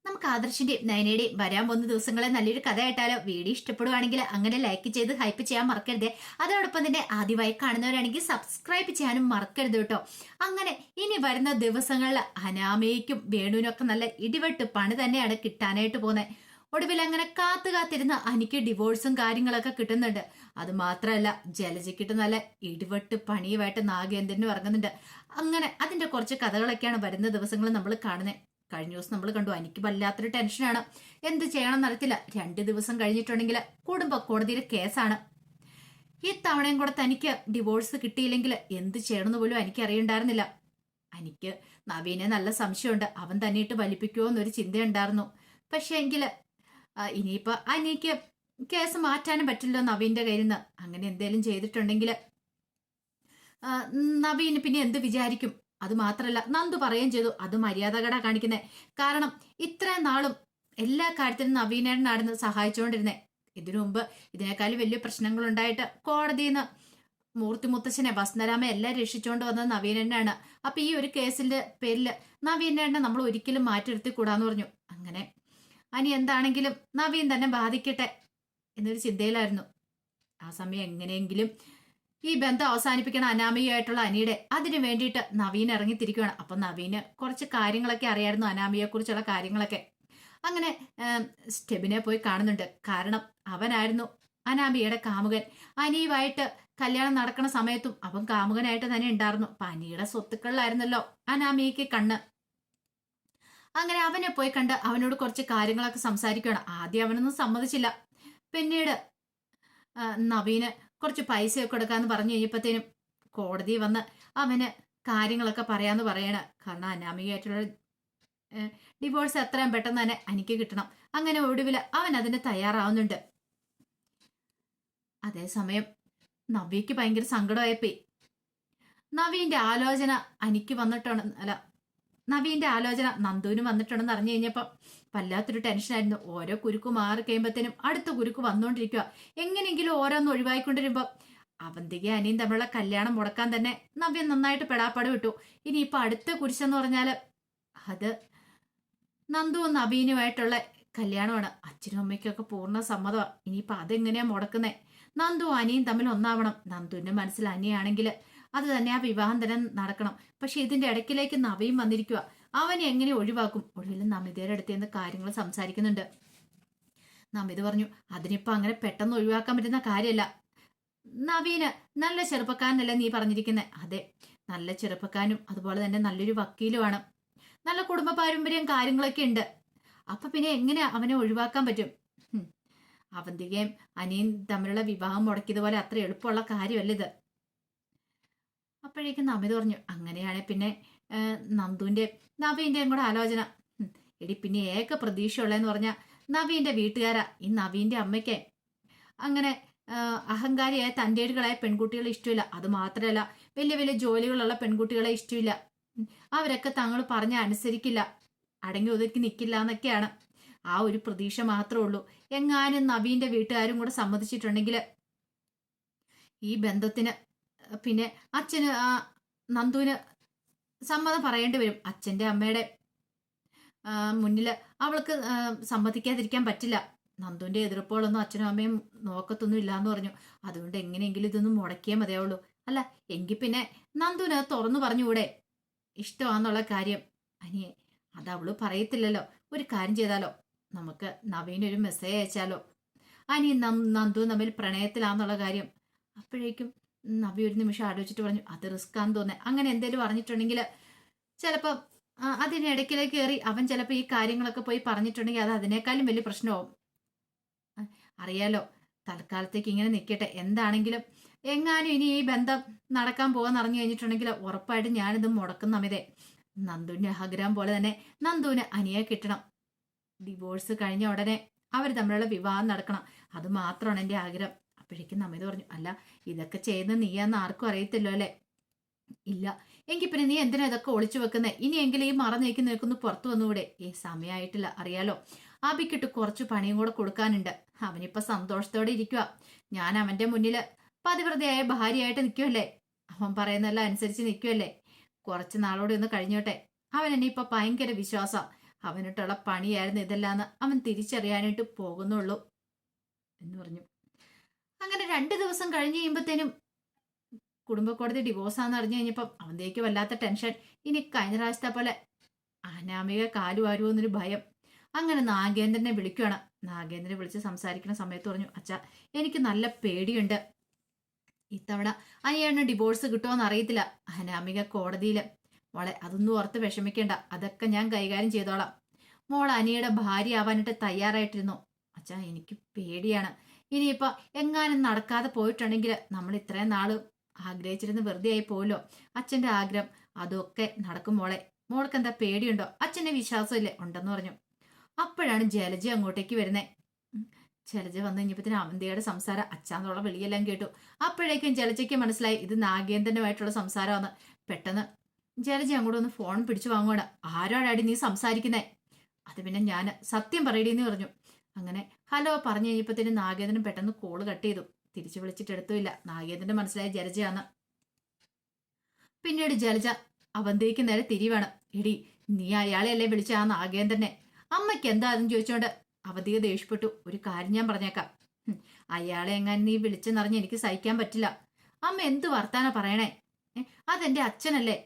നമുക്ക് ആദർശിന്റെയും നയനയുടെയും വരാൻ പോകുന്ന ദിവസങ്ങളെ നല്ലൊരു കഥ ആയിട്ടാലോ? വീഡിയോ ഇഷ്ടപ്പെടുവാണെങ്കിൽ അങ്ങനെ ലൈക്ക് ചെയ്ത് ഹൈപ്പ് ചെയ്യാൻ മറക്കരുത്. അതോടൊപ്പം തന്നെ ആദ്യമായി കാണുന്നവരാണെങ്കിൽ സബ്സ്ക്രൈബ് ചെയ്യാനും മറക്കരുത് കേട്ടോ. അങ്ങനെ ഇനി വരുന്ന ദിവസങ്ങളിൽ അനാമയ്ക്കും വേണുവിനൊക്കെ നല്ല ഇടിവെട്ട് പണി തന്നെയാണ് കിട്ടാനായിട്ട് പോകുന്നത്. ഒടുവിൽ അങ്ങനെ കാത്തിരുന്ന എനിക്ക് ഡിവോഴ്സും കാര്യങ്ങളൊക്കെ കിട്ടുന്നുണ്ട്. അത് മാത്രമല്ല, ജലജയ്ക്കിട്ട് നല്ല ഇടിവെട്ട് പണിയുമായിട്ട് നാഗേന്ദ്രനും ഇറങ്ങുന്നുണ്ട്. അങ്ങനെ അതിന്റെ കുറച്ച് കഥകളൊക്കെയാണ് വരുന്ന ദിവസങ്ങൾ നമ്മൾ കാണുന്നത്. കഴിഞ്ഞ ദിവസം നമ്മൾ കണ്ടു, എനിക്ക് വല്ലാത്തൊരു ടെൻഷനാണ്. എന്ത് ചെയ്യണം എന്നറിയത്തില്ല. 2 ദിവസം കഴിഞ്ഞിട്ടുണ്ടെങ്കിൽ കുടുംബ കോടതിയിലെ കേസാണ്. ഇത്തവണയും കൂടെ തനിക്ക് ഡിവോഴ്സ് കിട്ടിയില്ലെങ്കിൽ എന്ത് ചെയ്യണമെന്ന് പോലും എനിക്ക് അറിയണ്ടായിരുന്നില്ല. എനിക്ക് നവീനെ നല്ല സംശയമുണ്ട്. അവൻ തന്നെയിട്ട് വലിപ്പിക്കുമോ എന്നൊരു ചിന്തയുണ്ടായിരുന്നു. പക്ഷെ എങ്കിൽ ഇനിയിപ്പോ എനിക്ക് കേസ് മാറ്റാനും പറ്റില്ലോ നവീന്റെ കയ്യിൽ നിന്ന്. അങ്ങനെ എന്തേലും ചെയ്തിട്ടുണ്ടെങ്കിൽ നവീന് പിന്നെ എന്ത് വിചാരിക്കും? അത് മാത്രല്ല, നന്ദു പറയുകയും ചെയ്തു, അത് മര്യാദകടാ കാണിക്കുന്നത്. കാരണം ഇത്രയും നാളും എല്ലാ കാര്യത്തിനും നവീനേട്ടനായിരുന്നു സഹായിച്ചുകൊണ്ടിരുന്നത്. ഇതിനു മുമ്പ് ഇതിനേക്കാളും വലിയ പ്രശ്നങ്ങൾ ഉണ്ടായിട്ട് കോടതിയിൽ നിന്ന് മൂർത്തി മുത്തശ്ശനെ വസന്തരാമ എല്ലാം രക്ഷിച്ചുകൊണ്ട് വന്നത് നവീനേട്ടനാണ്. അപ്പൊ ഈ ഒരു കേസിന്റെ പേരിൽ നവീനേട്ടനെ നമ്മൾ ഒരിക്കലും മാറ്റിയിരുത്തിക്കൂടാന്ന് പറഞ്ഞു. അങ്ങനെ അനി എന്താണെങ്കിലും നവീൻ തന്നെ ബാധിക്കട്ടെ എന്നൊരു ചിന്തയിലായിരുന്നു. ആ സമയം എങ്ങനെയെങ്കിലും ഈ ബന്ധം അവസാനിപ്പിക്കണം അനാമികയായിട്ടുള്ള അനിയുടെ. അതിനു വേണ്ടിയിട്ട് നവീൻ ഇറങ്ങിത്തിരിക്കുകയാണ്. അപ്പൊ നവീന് കുറച്ച് കാര്യങ്ങളൊക്കെ അറിയായിരുന്നു, അനാമികയെ കുറിച്ചുള്ള കാര്യങ്ങളൊക്കെ. അങ്ങനെ സ്റ്റെബിനെ പോയി കാണുന്നുണ്ട്. കാരണം അവനായിരുന്നു അനാമികയുടെ കാമുകൻ. അനിയുമായിട്ട് കല്യാണം നടക്കുന്ന സമയത്തും അവൻ കാമുകനായിട്ട് തന്നെ ഉണ്ടായിരുന്നു. അപ്പൊ അനിയുടെ സ്വത്തുക്കളിലായിരുന്നല്ലോ അനാമികയ്ക്ക് കണ്ണ്. അങ്ങനെ അവനെ പോയി കണ്ട് അവനോട് കുറച്ച് കാര്യങ്ങളൊക്കെ സംസാരിക്കുകയാണ്. ആദ്യം അവനൊന്നും സമ്മതിച്ചില്ല. പിന്നീട് നവീന് കുറച്ച് പൈസയൊക്കെ കൊടുക്കാന്ന് പറഞ്ഞു കഴിഞ്ഞപ്പോഴത്തേനും കോടതി വന്ന് അവന് കാര്യങ്ങളൊക്കെ പറയാന്ന് പറയണ. കാരണം അനാമികയായിട്ടുള്ള ഡിവോഴ്സ് എത്രയും പെട്ടെന്ന് തന്നെ എനിക്ക് കിട്ടണം. അങ്ങനെ ഒടുവിൽ അവൻ അതിന് തയ്യാറാവുന്നുണ്ട്. അതേസമയം നവ്യക്ക് ഭയങ്കര സങ്കടമായിപ്പോയി. നവീന്റെ ആലോചന എനിക്ക് വന്നിട്ടുണ്ടെന്ന് നവീന്റെ ആലോചന നന്ദുവിന് വന്നിട്ടുണ്ടെന്ന് അറിഞ്ഞു കഴിഞ്ഞപ്പം വല്ലാത്തൊരു ടെൻഷനായിരുന്നു. ഓരോ കുരുക്ക് മാറി കഴിയുമ്പോഴത്തേനും അടുത്ത കുരുക്ക് വന്നുകൊണ്ടിരിക്കുക. എങ്ങനെയെങ്കിലും ഓരോന്ന് ഒഴിവായിക്കൊണ്ടിരുമ്പോ അവന്തിക അനിയും തമ്മിലുള്ള കല്യാണം മുടക്കാൻ തന്നെ നവ്യ നന്നായിട്ട് പെടാപ്പാട് വിട്ടു. ഇനിയിപ്പൊ അടുത്ത കുരിശെന്ന് പറഞ്ഞാല് അത് നന്ദുവും നവീനുമായിട്ടുള്ള കല്യാണമാണ്. അച്ഛനും അമ്മയ്ക്കൊക്കെ പൂർണ്ണ സമ്മതമാണ്. ഇനിയിപ്പൊ അതെങ്ങനെയാ മുടക്കുന്നേ? നന്ദുവും അനിയും തമ്മിൽ ഒന്നാവണം. നന്ദുവിന്റെ മനസ്സിൽ അനിയാണെങ്കിൽ അത് തന്നെ ആ വിവാഹം തന്നെ നടക്കണം. പക്ഷെ ഇതിന്റെ ഇടയ്ക്കിലേക്ക് നവീൻ വന്നിരിക്കുക. അവനെ എങ്ങനെ ഒഴിവാക്കും? ഒടുവിൽ നമിതയുടെ അടുത്ത് നിന്ന് കാര്യങ്ങൾ സംസാരിക്കുന്നുണ്ട്. നമിത പറഞ്ഞു, അതിനിപ്പോ അങ്ങനെ പെട്ടെന്ന് ഒഴിവാക്കാൻ പറ്റുന്ന കാര്യമല്ല. നവീന് നല്ല ചെറുപ്പക്കാരനല്ലേ നീ പറഞ്ഞിരിക്കുന്നത്? അതെ, നല്ല ചെറുപ്പക്കാരനും അതുപോലെ തന്നെ നല്ലൊരു വക്കീലുമാണ്. നല്ല കുടുംബ പാരമ്പര്യം കാര്യങ്ങളൊക്കെ ഉണ്ട്. അപ്പൊ പിന്നെ എങ്ങനെ അവനെ ഒഴിവാക്കാൻ പറ്റും? അവന്തികയും അനിയും തമ്മിലുള്ള വിവാഹം മുടക്കിയതുപോലെ അത്ര എളുപ്പമുള്ള കാര്യമല്ല ഇത്. അപ്പോഴേക്കും നമിത പറഞ്ഞു, അങ്ങനെയാണെ പിന്നെ നവീന്റെയും കൂടെ ആലോചന. എടി പിന്നെ ഏക പ്രതീക്ഷയുള്ളതെന്ന് പറഞ്ഞാൽ നവീന്റെ വീട്ടുകാരാ. ഈ നവീന്റെ അമ്മയ്ക്ക് അങ്ങനെ അഹങ്കാരിയായ തൻ്റെടുകളായ പെൺകുട്ടികളെ ഇഷ്ടമില്ല. അത് മാത്രമല്ല, വലിയ വലിയ ജോലികളുള്ള പെൺകുട്ടികളെ ഇഷ്ടമില്ല. അവരൊക്കെ തങ്ങൾ പറഞ്ഞ അനുസരിക്കില്ല, അടങ്ങി ഒതുക്കി നിൽക്കില്ല എന്നൊക്കെയാണ്. ആ ഒരു പ്രതീക്ഷ മാത്രമേ ഉള്ളൂ. എങ്ങാനും നവീന്റെ വീട്ടുകാരും കൂടെ സമ്മതിച്ചിട്ടുണ്ടെങ്കിൽ ഈ ബന്ധത്തിന് പിന്നെ അച്ഛന് നന്ദുവിന് സമ്മതം പറയേണ്ടി വരും. അച്ഛന്റെ അമ്മയുടെ മുന്നില് അവൾക്ക് സമ്മതിക്കാതിരിക്കാൻ പറ്റില്ല. നന്ദുവിന്റെ എതിർപ്പുകളൊന്നും അച്ഛനും അമ്മയും നോക്കത്തൊന്നും ഇല്ലാന്ന് പറഞ്ഞു. അതുകൊണ്ട് എങ്ങനെയെങ്കിലും ഇതൊന്നും മുടക്കിയേ മതിയാവുള്ളൂ. അല്ല എങ്കിൽ പിന്നെ നന്ദുവിന് തുറന്നു പറഞ്ഞുകൂടെ ഇഷ്ടമാന്നുള്ള കാര്യം? അനിയെ അത് അവള് പറയത്തില്ലല്ലോ. ഒരു കാര്യം ചെയ്താലോ, നമുക്ക് നവീനൊരു മെസ്സേജ് അയച്ചാലോ? അനി നന്ദു തമ്മിൽ പ്രണയത്തിലാന്നുള്ള കാര്യം. അപ്പോഴേക്കും നവി ഒരു നിമിഷം ആലോചിച്ചിട്ട് പറഞ്ഞു, അത് റിസ്ക് ആണെന്ന് തോന്നേ. അങ്ങനെ എന്തേലും പറഞ്ഞിട്ടുണ്ടെങ്കിൽ ചിലപ്പം അതിനിടയ്ക്കിലേക്ക് കയറി അവൻ ചിലപ്പോൾ ഈ കാര്യങ്ങളൊക്കെ പോയി പറഞ്ഞിട്ടുണ്ടെങ്കിൽ അത് അതിനേക്കാളും വലിയ പ്രശ്നമാവും. അറിയാലോ, തൽക്കാലത്തേക്ക് ഇങ്ങനെ നിൽക്കട്ടെ. എന്താണെങ്കിലും എങ്ങാനും ഇനി ഈ ബന്ധം നടക്കാൻ പോകാൻ അറിഞ്ഞു കഴിഞ്ഞിട്ടുണ്ടെങ്കിൽ ഉറപ്പായിട്ടും ഞാനിത് മുടക്കുന്ന അമിതേ. നന്ദുവിന്റെ ആഗ്രഹം പോലെ തന്നെ നന്ദുവിന് അനിയെ കിട്ടണം. ഡിവോഴ്സ് കഴിഞ്ഞ ഉടനെ അവർ തമ്മിലുള്ള വിവാഹം നടക്കണം. അത് മാത്രമാണ് എൻ്റെ ആഗ്രഹം. അപ്പോഴേക്കും നമിത പറഞ്ഞു, അല്ല ഇതൊക്കെ ചെയ്യുന്ന നീയാന്ന് ആർക്കും അറിയത്തില്ലോ അല്ലേ? ഇല്ല. എങ്കിൽ പിന്നെ നീ എന്തിനാ ഇതൊക്കെ ഒളിച്ചു വെക്കുന്നേ? ഇനിയെങ്കിലും ഈ മറ നീക്കി നിൽക്കുന്നു പുറത്തു വന്നുകൂടെ? സമയമായിട്ടില്ല, അറിയാലോ. അബിക്കിട്ട് കുറച്ച് പണിയും കൂടെ കൊടുക്കാനുണ്ട്. അവനിപ്പോ സന്തോഷത്തോടെ ഇരിക്കുക. ഞാൻ അവന്റെ മുന്നില് പതിവ്രതയായ ഭാര്യയായിട്ട് നിൽക്കുമല്ലേ? അവൻ പറയുന്നതെല്ലാം അനുസരിച്ച് നിൽക്കുമല്ലേ? കുറച്ച് നാളോടെ ഒന്ന് കഴിഞ്ഞോട്ടെ. അവൻ എന്നെ ഇപ്പൊ ഭയങ്കര വിശ്വാസം. അവനിട്ടുള്ള പണിയായിരുന്നു ഇതെല്ലാന്ന് അവൻ തിരിച്ചറിയാനായിട്ട് പോകുന്നുള്ളൂ എന്ന് പറഞ്ഞു. അങ്ങനെ 2 ദിവസം കഴിഞ്ഞ് കഴിയുമ്പോഴത്തേനും കുടുംബ കോടതി ഡിവോഴ്സാന്ന് അറിഞ്ഞു കഴിഞ്ഞപ്പം അവന്തേക്ക് വല്ലാത്ത ടെൻഷൻ. ഇനി കഴിഞ്ഞ പ്രാവശ്യത്തെ പോലെ അനാമിക കാലു ആരുമെന്നൊരു ഭയം. അങ്ങനെ നാഗേന്ദ്രനെ വിളിക്കുകയാണ്. നാഗേന്ദ്രനെ വിളിച്ച് സംസാരിക്കുന്ന സമയത്ത് പറഞ്ഞു, അച്ഛാ എനിക്ക് നല്ല പേടിയുണ്ട്. ഇത്തവണ അനിയന് ഡിവോഴ്സ് കിട്ടുമോന്ന് അറിയത്തില്ല. അനാമിക കോടതിയില്. മോളെ അതൊന്നും ഓർത്ത് വിഷമിക്കേണ്ട, അതൊക്കെ ഞാൻ കൈകാര്യം ചെയ്തോളാം. മോൾ അനിയുടെ ഭാര്യ ആവാനായിട്ട് തയ്യാറായിട്ടിരുന്നു. അച്ഛാ എനിക്ക് പേടിയാണ്. ഇനിയിപ്പോ എങ്ങാനും നടക്കാതെ പോയിട്ടുണ്ടെങ്കിൽ നമ്മൾ ഇത്രയും നാള് ആഗ്രഹിച്ചിരുന്ന് വെറുതെ ആയി പോവല്ലോ. അച്ഛന്റെ ആഗ്രഹം അതൊക്കെ നടക്കും മോളെ. മോൾക്ക് എന്താ പേടിയുണ്ടോ? അച്ഛന്റെ വിശ്വാസമില്ലേ? ഉണ്ടെന്ന് പറഞ്ഞു. അപ്പോഴാണ് ജലജ അങ്ങോട്ടേക്ക് വരുന്നേ. ജലജ വന്നു കഴിഞ്ഞപ്പത്തിന് അവന്തിയുടെ സംസാരം അച്ഛാന്നുള്ള വിളിയെല്ലാം കേട്ടു. അപ്പോഴേക്കും ജലജയ്ക്ക് മനസ്സിലായി ഇത് നാഗേന്ദ്രനുമായിട്ടുള്ള സംസാരമാണ്. പെട്ടെന്ന് ജലജ അങ്ങോട്ട് ഒന്ന് ഫോൺ പിടിച്ചു വാങ്ങുവാണ്. ആരോടാടി നീ സംസാരിക്കുന്നേ? അത് പിന്നെ ഞാൻ സത്യം പറയടിയെന്ന് പറഞ്ഞു. അങ്ങനെ ഹലോ പറഞ്ഞു കഴിഞ്ഞപ്പത്തിന് നാഗേന്ദ്രൻ പെട്ടെന്ന് കോള് കട്ട് ചെയ്തു. തിരിച്ചു വിളിച്ചിട്ട് എടുത്തുമില്ല. നാഗേന്ദ്രന്റെ മനസ്സിലായ ജലജയാണ്. പിന്നീട് ജലജ അവന്തേക്ക് നേരെ തിരിവാണ്. എടി നീ അയാളെയല്ലേ വിളിച്ച ആ നാഗേന്ദ്രനെ? അമ്മയ്ക്ക് എന്താ അതെന്ന് ചോദിച്ചോണ്ട് അവധിയെ ദേഷ്യപ്പെട്ടു. ഒരു കാര്യം ഞാൻ പറഞ്ഞേക്കാം. അയാളെ എങ്ങനെ നീ വിളിച്ചെന്നറിഞ്ഞ് എനിക്ക് സഹിക്കാൻ പറ്റില്ല. അമ്മ എന്ത് വർത്താന പറയണേ? അതെന്റെ അച്ഛനല്ലേ.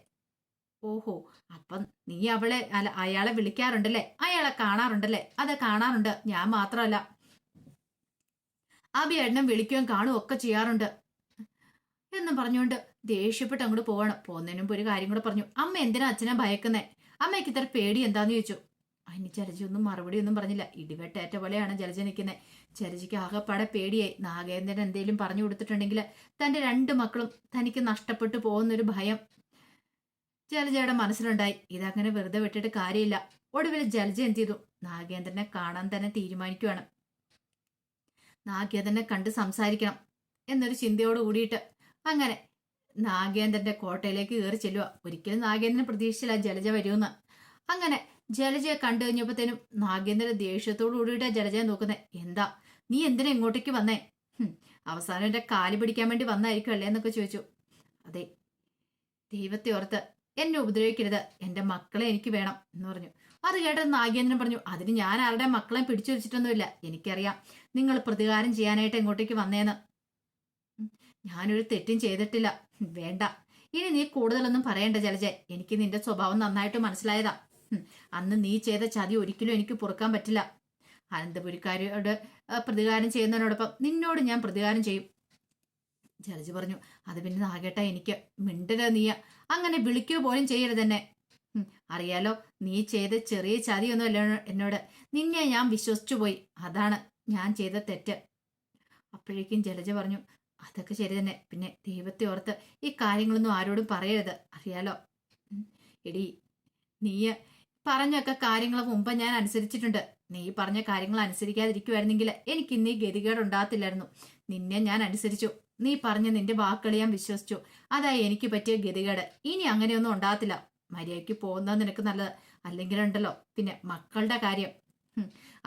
ഓഹോ, അപ്പം നീ അവളെ അല്ല അയാളെ വിളിക്കാറുണ്ടല്ലേ? അയാളെ കാണാറുണ്ടല്ലേ? അത് കാണാറുണ്ട്. ഞാൻ മാത്രമല്ല, അഭിയേട്ടനും വിളിക്കുകയും കാണുകയും ഒക്കെ ചെയ്യാറുണ്ട് എന്നും പറഞ്ഞുകൊണ്ട് ദേഷ്യപ്പെട്ട് അങ്ങോട്ട് പോവാണ്. പോകുന്നതിന് മുമ്പ് ഒരു കാര്യം കൂടെ പറഞ്ഞു. അമ്മ എന്തിനാ അച്ഛനെ ഭയക്കുന്നേ? അമ്മയ്ക്ക് ഇത്ര പേടി എന്താന്ന് ചോദിച്ചു. അതിന് ജലജ ഒന്നും മറുപടി ഒന്നും പറഞ്ഞില്ല. ഇടിവെട്ടേറ്റ പോലെയാണ് ജലജ നിൽക്കുന്നത്. ജലജയ്ക്ക് ആകെപ്പാടെ പേടിയായി. നാഗേന്ദ്രൻ എന്തെങ്കിലും പറഞ്ഞു കൊടുത്തിട്ടുണ്ടെങ്കിൽ തന്റെ 2 മക്കളും തനിക്ക് നഷ്ടപ്പെട്ടു പോകുന്നൊരു ഭയം ജലജയുടെ മനസ്സിലുണ്ടായി. ഇതങ്ങനെ വെറുതെ വിട്ടിട്ട് കാര്യമില്ല. ഒടുവിൽ ജലജ എന്ത് ചെയ്തു? നാഗേന്ദ്രനെ കാണാൻ തന്നെ തീരുമാനിക്കുകയാണ്. നാഗേന്ദ്രനെ കണ്ട് സംസാരിക്കണം എന്നൊരു ചിന്തയോട് കൂടിയിട്ട് അങ്ങനെ നാഗേന്ദ്രന്റെ കോട്ടയിലേക്ക് കയറി ചെല്ലുക. ഒരിക്കലും നാഗേന്ദ്രൻ പ്രതീക്ഷിച്ചില്ല ജലജ വരുമെന്ന്. അങ്ങനെ ജലജയെ കണ്ടു കഴിഞ്ഞപ്പോഴത്തേനും നാഗേന്ദ്രൻ ദേഷ്യത്തോടു കൂടിയിട്ട് ജലജയെ നോക്കുന്നത്. എന്താ നീ എന്തിനാ ഇങ്ങോട്ടേക്ക് വന്നേ? അവസാനം എന്റെ കാല് പിടിക്കാൻ വേണ്ടി വന്നായിരിക്കും അല്ലേ എന്നൊക്കെ ചോദിച്ചു. അതെ, ദൈവത്തെ ഓർത്ത് എന്നെ ഉപദ്രവിക്കരുത്. എന്റെ മക്കളെ എനിക്ക് വേണം എന്ന് പറഞ്ഞു. അത് കേട്ടത് നാഗേന്ദ്രൻ പറഞ്ഞു, അതിന് ഞാൻ ആരുടെ മക്കളെ പിടിച്ചു വെച്ചിട്ടൊന്നുമില്ല. എനിക്കറിയാം നിങ്ങൾ പ്രതികാരം ചെയ്യാനായിട്ട് ഇങ്ങോട്ടേക്ക് വന്നേന്ന്. ഞാനൊരു തെറ്റും ചെയ്തിട്ടില്ല. വേണ്ട, ഇനി നീ കൂടുതലൊന്നും പറയണ്ട ജലജ. എനിക്ക് നിന്റെ സ്വഭാവം നന്നായിട്ട് മനസ്സിലായതാ. അന്ന് നീ ചെയ്ത ചതി ഒരിക്കലും എനിക്ക് പൊറുക്കാൻ പറ്റില്ല. അനന്തപുരിക്കാരോട് പ്രതികാരം ചെയ്യുന്നതിനോടൊപ്പം നിന്നോട് ഞാൻ പ്രതികാരം ചെയ്യും. ജലജ പറഞ്ഞു. അത് പിന്നെ നാഗേട്ട എനിക്ക് മിണ്ടരുത്. നീ അങ്ങനെ വിളിക്കുക പോലും ചെയ്യരുത് എന്നെ. അറിയാലോ, നീ ചെയ്ത ചെറിയ ചതിയൊന്നും അല്ല എന്നോട്. നിന്നെ ഞാൻ വിശ്വസിച്ചു പോയി. അതാണ് ഞാൻ ചെയ്ത തെറ്റ്. അപ്പോഴേക്കും ജലജ പറഞ്ഞു, അതൊക്കെ ശരി തന്നെ. പിന്നെ ദൈവത്തെ ഓർത്ത് ഈ കാര്യങ്ങളൊന്നും ആരോടും പറയരുത്. അറിയാലോ. എടി, നീ പറഞ്ഞൊക്കെ കാര്യങ്ങൾ മുമ്പ് ഞാൻ അനുസരിച്ചിട്ടുണ്ട്. നീ പറഞ്ഞ കാര്യങ്ങൾ അനുസരിക്കാതിരിക്കുമായിരുന്നെങ്കിൽ എനിക്ക് ഇന്നീ ഗതികേട് ഉണ്ടാകത്തില്ലായിരുന്നു. നിന്നെ ഞാൻ അനുസരിച്ചു. നീ പറഞ്ഞ നിന്റെ വാക്കുകൾ ഞാൻ വിശ്വസിച്ചു. അതായി എനിക്ക് പറ്റിയ ഗതികേട്. ഇനി അങ്ങനെയൊന്നും ഉണ്ടാകത്തില്ല. മര്യാദയ്ക്ക് പോകുന്നത് നിനക്ക് നല്ലത്. അല്ലെങ്കിലുണ്ടല്ലോ പിന്നെ മക്കളുടെ കാര്യം.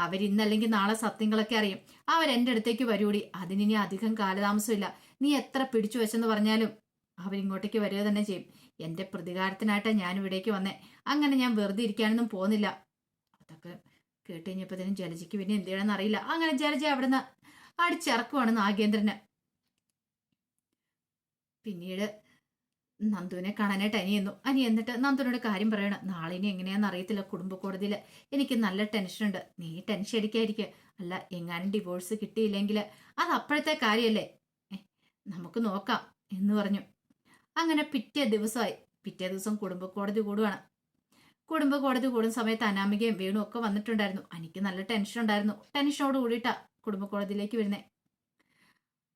അവരിന്നല്ലെങ്കിൽ നാളെ സത്യങ്ങളൊക്കെ അറിയും. അവരെന്റെ അടുത്തേക്ക് വരൂടി. അതിനി അധികം കാലതാമസമില്ല. നീ എത്ര പിടിച്ചു വെച്ചെന്ന് പറഞ്ഞാലും അവരിങ്ങോട്ടേക്ക് വരിക തന്നെ ചെയ്യും. എന്റെ പ്രതികാരത്തിനായിട്ട് ഞാൻ ഇവിടേക്ക് വന്നേ. അങ്ങനെ ഞാൻ വെറുതെ ഇരിക്കാനൊന്നും പോകുന്നില്ല. അതൊക്കെ കേട്ട് കഴിഞ്ഞപ്പോഴത്തേനും ജലജയ്ക്ക് പിന്നെ എന്ത് ചെയ്യണമെന്ന് അറിയില്ല. അങ്ങനെ ജലജ അവിടുന്ന് അടിച്ചിറക്കുവാണ് നാഗേന്ദ്രന്. പിന്നീട് നന്ദുവിനെ കാണാനായിട്ട് അനിയെന്നു. അനി എന്നിട്ട് നന്ദുവിനോട് കാര്യം പറയണം. നാളെ ഇനി എങ്ങനെയാന്ന് അറിയത്തില്ല. കുടുംബ കോടതിയിൽ എനിക്ക് നല്ല ടെൻഷനുണ്ട്. നീ ടെൻഷൻ അടിക്കാതിരിക്കുക. അല്ല, എങ്ങാനും ഡിവോഴ്സ് കിട്ടിയില്ലെങ്കിൽ അത് അപ്പോഴത്തെ കാര്യമല്ലേ, നമുക്ക് നോക്കാം എന്ന് പറഞ്ഞു. അങ്ങനെ പിറ്റേ ദിവസം കുടുംബ കോടതി കൂടുവാണ്. കുടുംബ കോടതി കൂടുന്ന സമയത്ത് അനാമികയും വേണു ഒക്കെ വന്നിട്ടുണ്ടായിരുന്നു. എനിക്ക് നല്ല ടെൻഷൻ ഉണ്ടായിരുന്നു. ടെൻഷനോട് കൂടിയിട്ടാ കുടുംബ കോടതിയിലേക്ക് വരുന്നേ.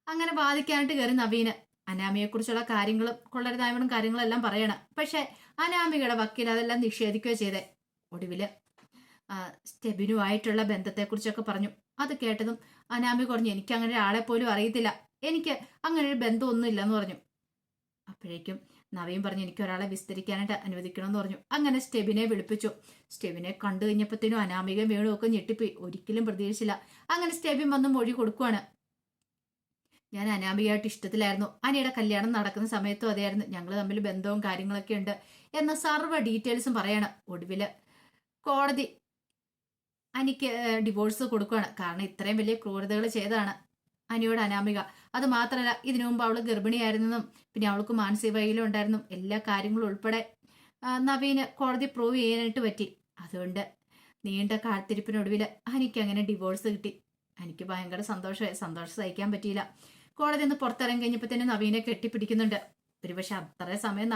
അങ്ങനെ വാദിക്കാനായിട്ട് കയറി നവീന് അനാമിയെ കുറിച്ചുള്ള കാര്യങ്ങളും കൊള്ളരുതായ്മകളും കാര്യങ്ങളെല്ലാം പറയണം. പക്ഷെ അനാമികയുടെ വക്കീൽ അതെല്ലാം നിഷേധിക്കുകയോ ചെയ്തേ. ഒടുവില് സ്റ്റെബിനുമായിട്ടുള്ള ബന്ധത്തെക്കുറിച്ചൊക്കെ പറഞ്ഞു. അത് കേട്ടതും അനാമിക പറഞ്ഞു, എനിക്ക് അങ്ങനെ ഒരാളെ പോലും അറിയത്തില്ല. എനിക്ക് അങ്ങനെ ഒരു ബന്ധമൊന്നും ഇല്ലെന്ന് പറഞ്ഞു. അപ്പോഴേക്കും നവീൻ പറഞ്ഞു, എനിക്ക് ഒരാളെ വിസ്തരിക്കാനായിട്ട് അനുവദിക്കണമെന്ന് പറഞ്ഞു. അങ്ങനെ സ്റ്റെബിനെ വിളിപ്പിച്ചു. സ്റ്റെബിനെ കണ്ടു കഴിഞ്ഞപ്പോഴത്തേനും അനാമികയും വേണു ഒക്കെ ഞെട്ടിപ്പോയി. ഒരിക്കലും പ്രതീക്ഷിച്ചില്ല. അങ്ങനെ സ്റ്റെബിൻ വന്ന് മൊഴി കൊടുക്കുവാണ്. ഞാൻ അനാമികയായിട്ട് ഇഷ്ടത്തിലായിരുന്നു. അനിയുടെ കല്യാണം നടക്കുന്ന സമയത്തും അതായിരുന്നു. ഞങ്ങൾ തമ്മിൽ ബന്ധവും കാര്യങ്ങളൊക്കെ ഉണ്ട് എന്ന സർവ്വ ഡീറ്റെയിൽസും പറയാണ്. ഒടുവില് കോടതി അനിക്ക് ഡിവോഴ്സ് കൊടുക്കുകയാണ്. കാരണം ഇത്രയും വലിയ ക്രൂരതകൾ ചെയ്തതാണ് അനിയോട് അനാമിക. അത് മാത്രമല്ല, ഇതിനു മുമ്പ് അവൾ ഗർഭിണിയായിരുന്നെന്നും പിന്നെ അവൾക്ക് മാനസിക വൈകല്യം ഉണ്ടായിരുന്നു, എല്ലാ കാര്യങ്ങളും ഉൾപ്പെടെ നവീന് കോടതി പ്രൂവ് ചെയ്യാനായിട്ട് പറ്റി. അതുകൊണ്ട് നീണ്ട കാത്തിരിപ്പിനൊടുവിൽ എനിക്ക് അങ്ങനെ ഡിവോഴ്സ് കിട്ടി. എനിക്ക് ഭയങ്കര സന്തോഷമായി. സന്തോഷം സഹിക്കാൻ പറ്റിയില്ല. കോടതി ഒന്ന് പുറത്തിറങ്ങി കഴിഞ്ഞപ്പോൾ തന്നെ നവീനെ കെട്ടിപ്പിടിക്കുന്നുണ്ട്. ഒരുപക്ഷെ അത്രയും സമയം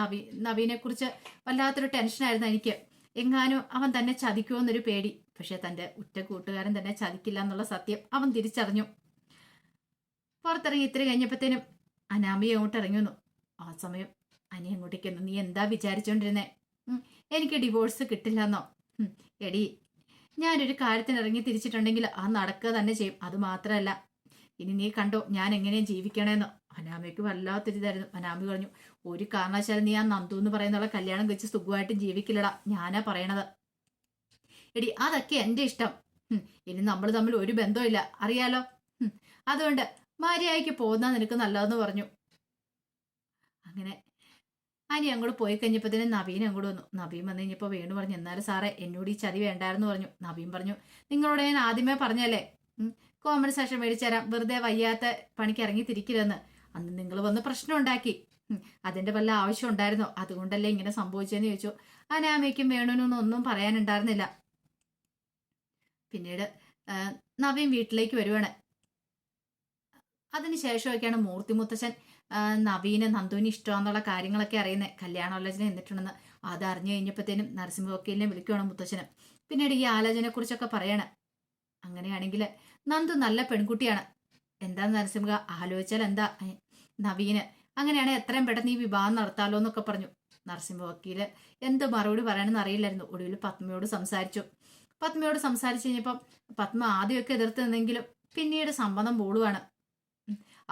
നവീനെ കുറിച്ച് വല്ലാത്തൊരു ടെൻഷനായിരുന്നു എനിക്ക്. എങ്ങാനും അവൻ തന്നെ ചതിക്കുമോ എന്നൊരു പേടി. പക്ഷെ തൻ്റെ ഉറ്റ കൂട്ടുകാരൻ തന്നെ ചതിക്കില്ല എന്നുള്ള സത്യം അവൻ തിരിച്ചറിഞ്ഞു. പുറത്തിറങ്ങി ഇത്തിരി കഴിഞ്ഞപ്പോഴത്തേനും അനാമിക അങ്ങോട്ട് ഇറങ്ങി വന്നു. ആ സമയം അനി അങ്ങോട്ടേക്ക് വന്നു. നീ എന്താ വിചാരിച്ചോണ്ടിരുന്നേ? എനിക്ക് ഡിവോഴ്സ് കിട്ടില്ലെന്നോ? എടി, ഞാനൊരു കാര്യത്തിന് ഇറങ്ങി തിരിച്ചിട്ടുണ്ടെങ്കിൽ അത് നടക്കുക തന്നെ ചെയ്യും. അത് മാത്രമല്ല, ഇനി നീ കണ്ടോ ഞാൻ എങ്ങനെയും ജീവിക്കണേന്നോ? അനാമിക്ക് വല്ലാത്തൊരിതായിരുന്നു. അനാമിക പറഞ്ഞു, ഒരു കാരണവശാലും നീ ആ നന്ദു എന്ന് പറയുന്നുള്ള കല്യാണം കഴിച്ച് സുഖമായിട്ടും ജീവിക്കില്ലടാ. ഞാനാ പറയണത്. എടി, അതൊക്കെ എൻ്റെ ഇഷ്ടം. ഇനി നമ്മൾ തമ്മിൽ ഒരു ബന്ധമില്ല, അറിയാലോ. അതുകൊണ്ട് മര്യാദയ്ക്ക് പോകുന്ന നിനക്ക് നല്ലതെന്ന് പറഞ്ഞു. അങ്ങനെ അനി അങ്ങോട്ട് പോയി കഴിഞ്ഞപ്പോഴത്തേനും നവീൻ അങ്ങോട്ട് വന്നു. നവീൻ വന്നു കഴിഞ്ഞപ്പോൾ വേണു പറഞ്ഞു, എന്നാലും സാറേ എന്നോട് ഈ ചതി വേണ്ടായിരുന്നു പറഞ്ഞു. നവീൻ പറഞ്ഞു, നിങ്ങളോട് ഞാൻ ആദ്യമേ പറഞ്ഞല്ലേ കോമ്പൻസേഷൻ മേടിച്ചുതരാം, വെറുതെ വയ്യാത്ത പണിക്ക് ഇറങ്ങി തിരിക്കില്ലെന്ന്. അന്ന് നിങ്ങൾ വന്ന് പ്രശ്നം ഉണ്ടാക്കി. അതിന്റെ വല്ല ആവശ്യം ഉണ്ടായിരുന്നോ? അതുകൊണ്ടല്ലേ ഇങ്ങനെ സംഭവിച്ചതെന്ന് ചോദിച്ചു. അനാമയ്ക്കും വേണുവിനൊന്നും ഒന്നും പറയാനുണ്ടായിരുന്നില്ല. പിന്നീട് നവീൻ വീട്ടിലേക്ക് വരുവാണ്. അതിനുശേഷമൊക്കെയാണ് മൂർത്തി മുത്തച്ഛൻ നവീന് നന്ദുവിന് ഇഷ്ടമാണെന്നുള്ള കാര്യങ്ങളൊക്കെ അറിയുന്നത്. കല്യാണാലോചന എന്നിട്ടുണ്ടെന്ന് അത് അറിഞ്ഞു കഴിഞ്ഞപ്പോഴത്തേനും നരസിംഹ വക്കീലിനെ വിളിക്കുവാണ് മുത്തച്ഛന്. പിന്നീട് ഈ ആലോചനയെ കുറിച്ചൊക്കെ പറയാണ്. അങ്ങനെയാണെങ്കിൽ നന്ദു നല്ല പെൺകുട്ടിയാണ്. എന്താ നരസിംഹ ആലോചിച്ചാൽ എന്താ നവീന്? അങ്ങനെയാണെങ്കിൽ എത്രയും പെട്ടെന്ന് ഈ വിവാഹം നടത്താലോ എന്നൊക്കെ പറഞ്ഞു. നരസിംഹ വക്കീല് എന്ത് മറുപടി പറയാനെന്ന് അറിയില്ലായിരുന്നു. ഒടുവിൽ പത്മയോട് സംസാരിച്ചു. പത്മയോട് സംസാരിച്ചു കഴിഞ്ഞപ്പം പത്മ ആദ്യമൊക്കെ എതിർത്ത് നിന്നെങ്കിലും പിന്നീട് സമ്മതം പോടുവാണ്.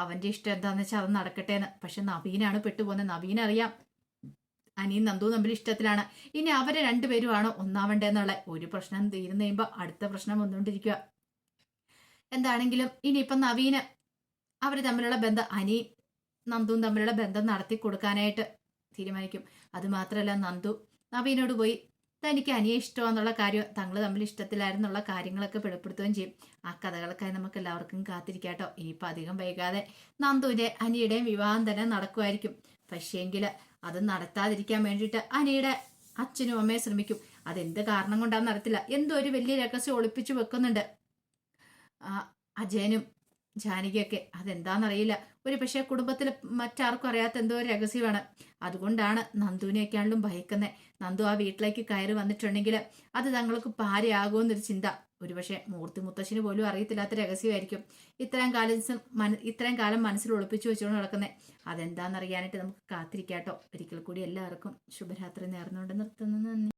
അവന്റെ ഇഷ്ടം എന്താന്ന് വെച്ചാൽ അത് നടക്കട്ടെ എന്ന്. പക്ഷെ നവീനാണ് പെട്ടുപോകുന്നത്. നവീനറിയാം അനിയും നന്ദു തമ്മിൽ ഇഷ്ടത്തിലാണ്. ഇനി അവരെ രണ്ടുപേരുമാണോ ഒന്നാവണ്ടേന്നുള്ള ഒരു പ്രശ്നം തീർന്നു കഴിയുമ്പോൾ അടുത്ത പ്രശ്നം വന്നുകൊണ്ടിരിക്കുക. എന്താണെങ്കിലും ഇനിയിപ്പം നവീന് അവർ തമ്മിലുള്ള ബന്ധം, അനിയും നന്ദുവും തമ്മിലുള്ള ബന്ധം നടത്തി കൊടുക്കാനായിട്ട് തീരുമാനിക്കും. അതുമാത്രമല്ല, നന്ദു നവീനോട് പോയി തനിക്ക് അനിയെ ഇഷ്ടമാണെന്നുള്ള കാര്യം, തങ്ങൾ തമ്മിൽ ഇഷ്ടത്തിലായിരുന്നുള്ള കാര്യങ്ങളൊക്കെ വെളിപ്പെടുത്തുകയും ചെയ്യും. ആ കഥകൾക്കായി നമുക്ക് എല്ലാവർക്കും കാത്തിരിക്കാട്ടോ. ഇനിയിപ്പോൾ അധികം വൈകാതെ നന്ദുവിന്റെ അനിയുടെയും വിവാഹം തന്നെ നടക്കുമായിരിക്കും. പക്ഷേങ്കിൽ അത് നടത്താതിരിക്കാൻ വേണ്ടിയിട്ട് അനിയുടെ അച്ഛനും അമ്മയും ശ്രമിക്കും. അതെന്ത് കാരണം കൊണ്ടാണെന്ന് അറിയത്തില്ല. എന്തോ ഒരു വലിയ രഹസ്യം ഒളിപ്പിച്ചു വെക്കുന്നുണ്ട് അജയനും ജാനകിയൊക്കെ. അതെന്താണെന്നറിയില്ല. ഒരു പക്ഷേ കുടുംബത്തിൽ മറ്റാർക്കും അറിയാത്ത എന്തോ ഒരു രഹസ്യമാണ്. അതുകൊണ്ടാണ് നന്ദുവിനെയൊക്കെയാണെങ്കിലും ഭയക്കുന്നത്. നന്ദു ആ വീട്ടിലേക്ക് കയറി വന്നിട്ടുണ്ടെങ്കിൽ അത് തങ്ങൾക്ക് ഭാര്യയാകുമെന്നൊരു ചിന്ത. ഒരുപക്ഷെ മൂർത്തി മുത്തശ്ശിന് പോലും അറിയത്തില്ലാത്ത രഹസ്യമായിരിക്കും ഇത്രയും കാലം മനസ്സിൽ ഒളിപ്പിച്ചു വെച്ചുകൊണ്ട് നടക്കുന്നത്. അതെന്താണെന്നറിയാനായിട്ട് നമുക്ക് കാത്തിരിക്കാട്ടോ. ഒരിക്കൽ കൂടി എല്ലാവർക്കും ശുഭരാത്രി നേർന്നുകൊണ്ട് നിർത്തുന്നു. നന്ദി.